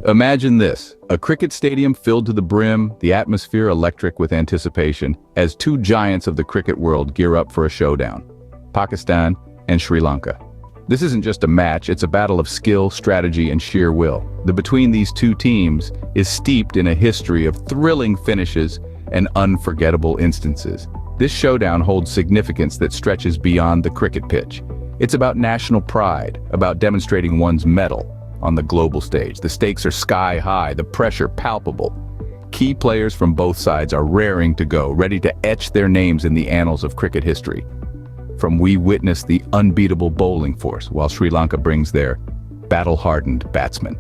Imagine this, a cricket stadium filled to the brim, the atmosphere electric with anticipation, as two giants of the cricket world gear up for a showdown. Pakistan and Sri Lanka. This isn't just a match, it's a battle of skill, strategy, and sheer will. The between these two teams is steeped in a history of thrilling finishes and unforgettable instances. This showdown holds significance that stretches beyond the cricket pitch. It's about national pride, about demonstrating one's mettle on the global stage. The stakes are sky high, the pressure palpable. Key players from both sides are raring to go, ready to etch their names in the annals of cricket history. We witness the unbeatable bowling force, while Sri Lanka brings their battle-hardened batsmen.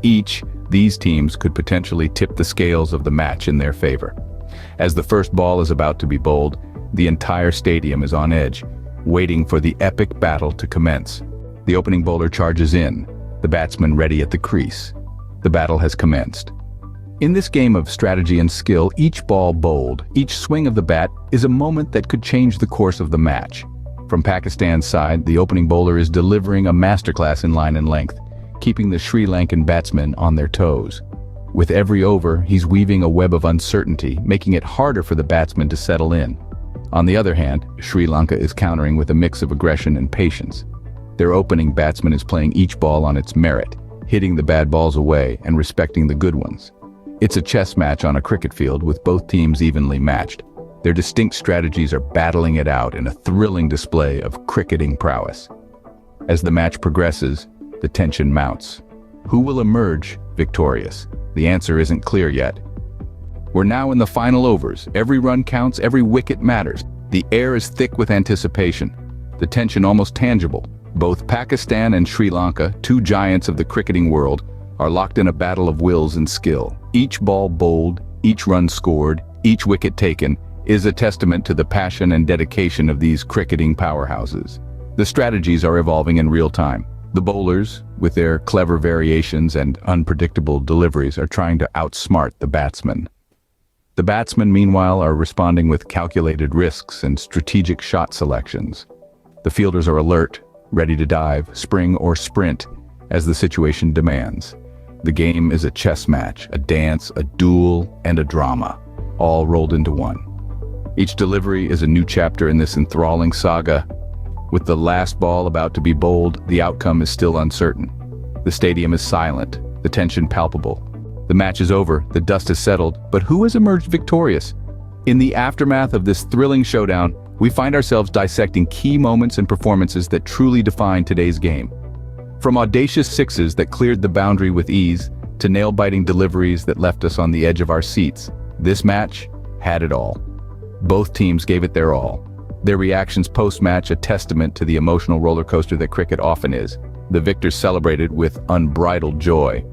These teams could potentially tip the scales of the match in their favor. As the first ball is about to be bowled, the entire stadium is on edge, waiting for the epic battle to commence. The opening bowler charges in, the batsman ready at the crease. The battle has commenced. In this game of strategy and skill, each ball bowled, each swing of the bat is a moment that could change the course of the match. From Pakistan's side, the opening bowler is delivering a masterclass in line and length, keeping the Sri Lankan batsmen on their toes. With every over, he's weaving a web of uncertainty, making it harder for the batsmen to settle in. On the other hand, Sri Lanka is countering with a mix of aggression and patience. Their opening batsman is playing each ball on its merit, hitting the bad balls away and respecting the good ones. It's a chess match on a cricket field with both teams evenly matched. Their distinct strategies are battling it out in a thrilling display of cricketing prowess. As the match progresses, the tension mounts. Who will emerge victorious? The answer isn't clear yet. We're now in the final overs. Every run counts, every wicket matters. The air is thick with anticipation, the tension almost tangible. Both Pakistan and Sri Lanka, two giants of the cricketing world, are locked in a battle of wills and skill. Each ball bowled, each run scored, each wicket taken is a testament to the passion and dedication of these cricketing powerhouses. The strategies are evolving in real time. The bowlers, with their clever variations and unpredictable deliveries, are trying to outsmart the batsmen. The batsmen, meanwhile, are responding with calculated risks and strategic shot selections. The fielders are alert, ready to dive, spring, or sprint as the situation demands. The game is a chess match, a dance, a duel, and a drama, all rolled into one. Each delivery is a new chapter in this enthralling saga. With the last ball about to be bowled, the outcome is still uncertain. The stadium is silent, the tension palpable. The match is over, the dust has settled, but who has emerged victorious? In the aftermath of this thrilling showdown, we find ourselves dissecting key moments and performances that truly define today's game. From audacious sixes that cleared the boundary with ease, to nail-biting deliveries that left us on the edge of our seats, this match had it all. Both teams gave it their all. Their reactions post-match a testament to the emotional roller coaster that cricket often is. The victors celebrated with unbridled joy,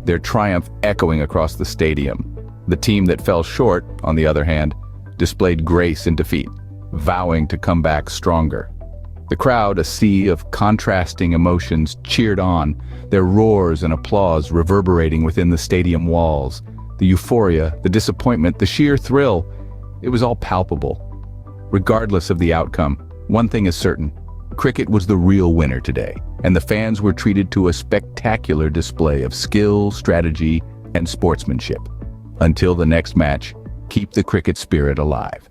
their triumph echoing across the stadium. The team that fell short, on the other hand, displayed grace in defeat, vowing to come back stronger. The crowd, a sea of contrasting emotions, cheered on, their roars and applause reverberating within the stadium walls. The euphoria, the disappointment, the sheer thrill, it was all palpable. Regardless of the outcome, one thing is certain: cricket was the real winner today, and the fans were treated to a spectacular display of skill, strategy, and sportsmanship. Until the next match, keep the cricket spirit alive.